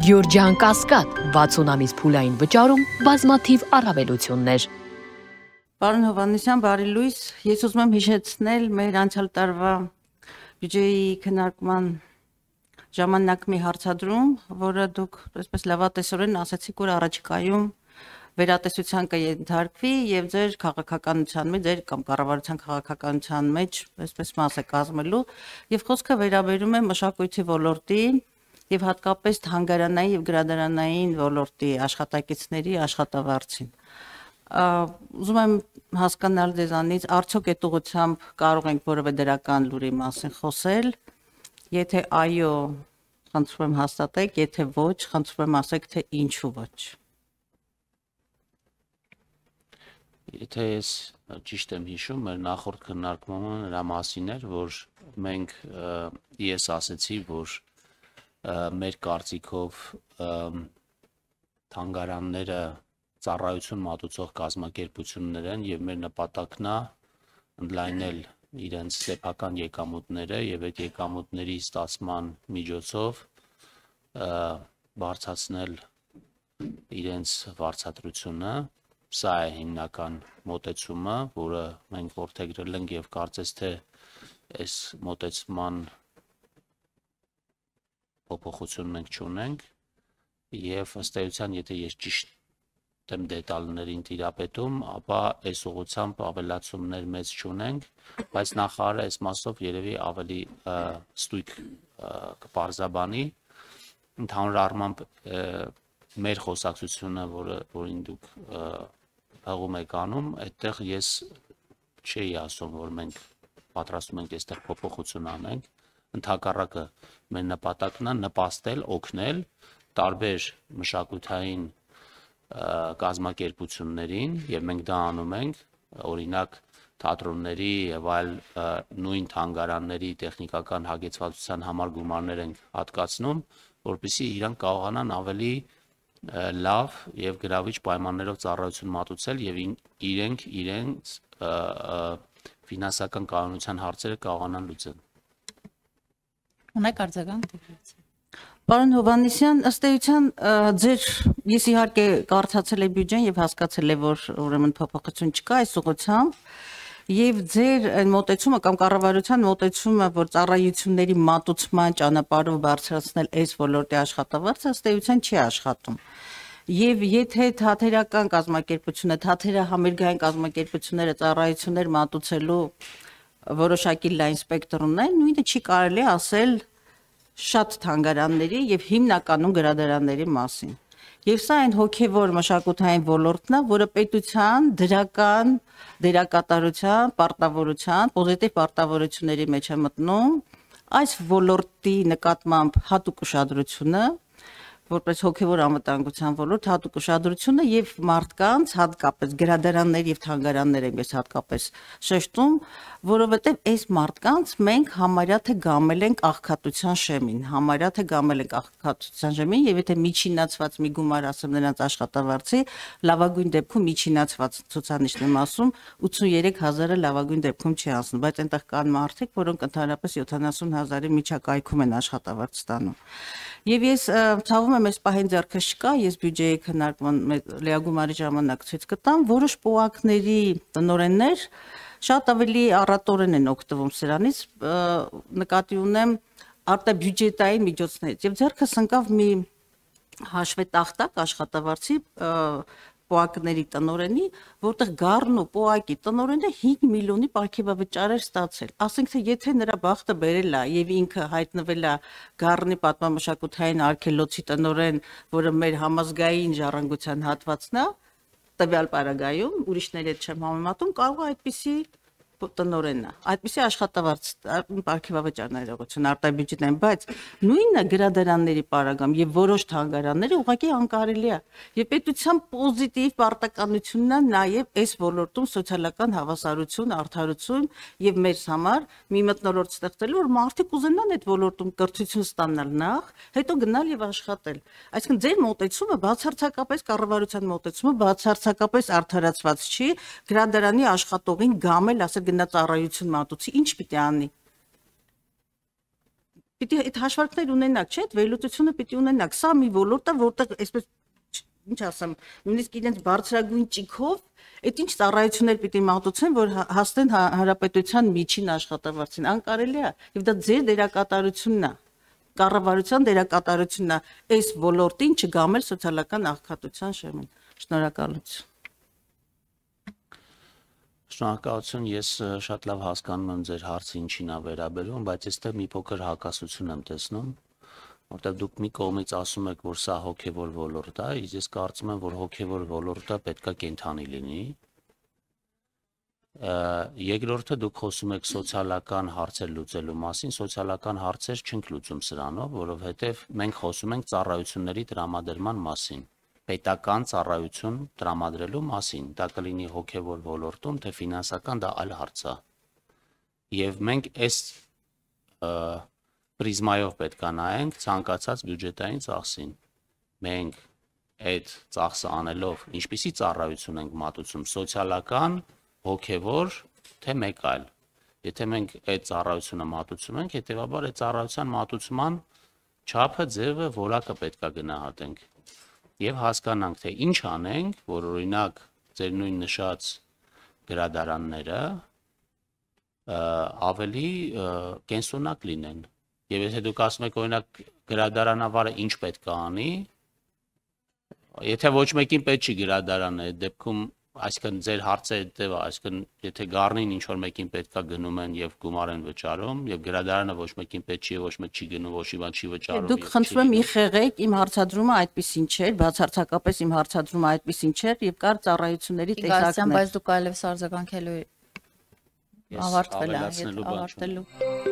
Գյորջյան Կասկադ 60 ամիս փուլային վճարում բազմաթիվ առավելություններ։ Պարոն Հովհաննիսյան, բարի լույս, ես ուզում եմ հիշեցնել մեր անցյալ տարվա բյուջեի քննարկման ժամանակ մի հարցադրում, որը դուք այսպես լավատեսորեն ասացիք, որ առաջիկայում վերատեսության կենթարկվի եւ ձեր քաղաքականության մեջ, ձեր կամ կառավարության քաղաքականության մեջ այսպես մաս է կազմելու եւ խոսքը վերաբերում է մշակույթի ոլորտի եւ հատկապես թանգարանային եւ գրադարանային ոլորտի աշխատակիցների աշխատավարձին։ Ուզում եմ հասկանալ ձեզանից, արդյոք այդ ուղղությամբ կարող ենք որևէ դրական լուրի մասին խոսել, եթե այո, խնդրում եմ հաստատեք, եթե ոչ, խնդրում եմ ասեք, թե ինչու ոչ։ Եթե ես ճիշտ եմ հիշում, մեր նախորդ քննարկումը նրա մասին էր, որ մենք ես ասեցի, որ մեր կարծիքով թանգարանները ծառայություն մատուցող կազմակերպություններ են եւ մեր նպատակն է ընդլայնել իրենց սեփական եկամուտները եւ այդ եկամուտների ստացման միջոցով բարձրացնել իրենց վարձատրությունը։ Սա է հիմնական մոտեցումը, որը մենք որդեգրել ենք եւ կարծես թե այս մոտեցման փոփոխություն մենք չունենք եւ ըստ էության, եթե ես ճիշտ եմ դետալներին տիրապետում, ապա այս ուղղությամբ ավելացումներ մեծ չունենք, բայց նախարարը այս մասով երևի ավելի ստույգ կպարզաբանի։ Ընդհանուր առմամբ մեր խոսակցությունը, որին դուք հղում եք անում, այդտեղ ես չէի ասում, որ մենք պատրաստում ենք այստեղ փոփոխություն անենք, ընդհակառակը մեր նպատակն է նպաստել, օգնել տարբեր մշակութային կազմակերպություններին եւ մենք դա անում ենք, օրինակ թատրոնների եւ այլ նույն թանգարանների տեխնիկական հագեցվածության համար գումարներ ենք հատկացնում, որպեսզի իրանք կարողանան ավելի լավ եւ գրավիչ պայմաններով ծառայություն մատուցել եւ իրենց ֆինանսական կանոնության հարցերը կարողանան լուծել։ Ունեք արձագանք։ Պարոն Հովհաննիսյան, ըստ էության ես իհարկե կարդացել եմ բյուջեն եւ հասկացել եմ, որ ուրեմն փոփոխություն չկա այս ուղղությամբ եւ ձեր մոտեցումը կամ կառավարության մոտեցումը, որ ծառայությունների մատուցման ճանապարհով բարձրացնել այս ոլորտի աշխատավարձը, ըստ էության չի աշխատում։ Եվ եթե թատերական կազմակերպությունը, թատերահամերգային կազմակերպությունները ծառայություններ մատուցելու որոշակի լայն սպեկտր ունեն, նույնը չի կարելի ասել շատ թանգարանների եւ հիմնականում գրադարանների մասին։ Եվ սա այն հոգեվոր մշակութային ոլորտն է, որը պետության դրական դերակատարության, պարտավորության, պոզիտիվ պարտավորությունների մեջ է մտնում այս ոլորտի նկատմամբ հատուկ ուշադրությունը, որպես հոգեվոր անվտանգության ոլորտ հատուկ ուշադրությունը եւ մարդկանց հատկապես գրադարաններ եւ թանգարաններ եմ ես հատկապես շեշտում, որովհետեւ այս մարդկանց մենք համարյա թե գամել ենք աղքատության շեմին, համարյա թե գամել ենք աղքատության շեմին եւ եթե միջինացված մի գումար ասեմ նրանց աշխատավարձի, լավագույն դեպքում միջինացված ցուցանիշն եմ ասում 83000-ը լավագույն դեպքում չի ասում, բայց այնտեղ կան մարդիկ, որոնք ընդհանրապես 70000-ի միջակայքում են աշխատավարձ ստանում։ Եվ ես ցավում եմ այս պահին ձեռքս չկա, ես բյուջեի քննարկման լիագումարի ժամանակ ցույց կտամ, որոշ պոակների տնօրեններ շատ ավելի առատորեն են օգտվում սրանից, նկատի ունեմ արտաբյուջետային միջոցներից եւ ձեռքս ընկավ մի հաշվետախտակ աշխատավարձի պոակների տնօրենի, որտեղ գառն ու պոակի տնօրենը 5 միլիոնի պարգևավճար էր ստացել։ Ասենք թե եթե նրա բախտը բերել է եւ ինքը հայտնվել է գառնի պատմամշակութային արգելոցի տնօրեն, որը մեր համազգային ժառանգության հատվածն է, տվյալ պարագայում, ուրիշների հետ չեմ համեմատում, կարող է այդպիսի տնօրենն է, այդպիսի աշխատավարձ պարգևավճար ներողություն արտաբյուջետային, բայց նույնը գրադարանների պարագայում եւ որոշ թանգարանների ուղղակի անկարելի է եւ պետության պոզիտիվ պարտականությունն է նաեւ այս ոլորտում սոցիալական հավասարություն, արդարություն եւ մեր համար մի մթնոլորտ ստեղծելու, որ մարդիկ ուզենան այդ ոլորտում կրթություն ստանալ նախ, հետո գնալ եւ աշխատել։ Այսինքն ձեր մոտեցումը բացարձակապես կառավարության մոտեցումը բացարձակապես արդարացված չի, գրադարանի աշխատողին գամել ասել գնա ծառայություն մատուցի, ինչ պիտի անի։ Պիտի այդ հաշվարկներ ունենաք, չէ՞, այդ վերլուծությունը պիտի ունենաք։ Սա մի ոլորտ է, որտեղ այսպես ինչ ասեմ, նույնիսկ իրենց բարձրագույն ճիգով այդ ինչ ծառայություններ պիտի մատուցեն, որ հասնեն հանրապետության միջին աշխատավարձին, անկարելի է, եւ դա ձեր դերակատարությունն է, կառավարության դերակատարությունն է այս ոլորտին չգամել սոցիալական աղքատության շեմին։ Շնորհակալություն։ Շնորհակալություն, ես շատ լավ հասկանում եմ ձեր հարցը ինչին է վերաբերում, բայց այստեղ մի փոքր հակասություն եմ տեսնում, որտեղ դուք մի կողմից ասում եք, որ սա հոգևոր ոլորտ է, իսկ ես կարծում եմ, որ հոգևոր ոլորտը պետք է կենդանի լինի։ Երկրորդը դուք խոսում եք սոցիալական հարցեր լուծելու մասին, սոցիալական հարցեր չենք լուծում սրանով, որովհետև մենք խոսում ենք ծառայությունների տրամադրման մասին, պետական ծառայություն տրամադրելու մասին, դա կլինի հոգևոր ոլորտում, թե ֆինանսական, դա այլ հարց է։ Եվ մենք այս պրիզմայով պետք է նայենք ցանկացած բյուջետային ծախսին։ Մենք այդ ծախսը անելով ինչպիսի ծառայություն ենք մատուցում, սոցիալական, հոգևոր, թե մեկ այլ։ Եթե մենք այդ ծառայությունը մատուցում ենք, հետեւաբար այդ ծառայության մատուցման չափը, ձևը, որակը պետք է գնահատենք եւ հասկանանք, թե ինչ անենք, որ օրինակ ձեր նույն նշած գրադարանները ավելի կենսունակ լինեն։ Եվ եթե դուք ասում եք օրինակ գրադարանավարը ինչ պետք է անի, եթե ոչ մեկին պետք չի գրադարանը, այդ դեպքում այսինքն ձեր հարցը այդտեղ է, այսինքն եթե գառնին ինչ որ մեկին պետք է գնում են եւ գումար են վճարում եւ գրադարանը ոչ մեկին պետք չի, ոչ մեկ չի գնում, ոչ մի բան չի վճարում։ Դուք խնդրում եմ იხեղեք, իմ հարցադրումը այդպեսին չէր, բացարձակապես իմ հարցադրումը այդպեսին չէր եւ կար ծառայությունների տեսակներ։ Բայց դուք այլևս արձագանքելու ավարտվել է, ավարտելու։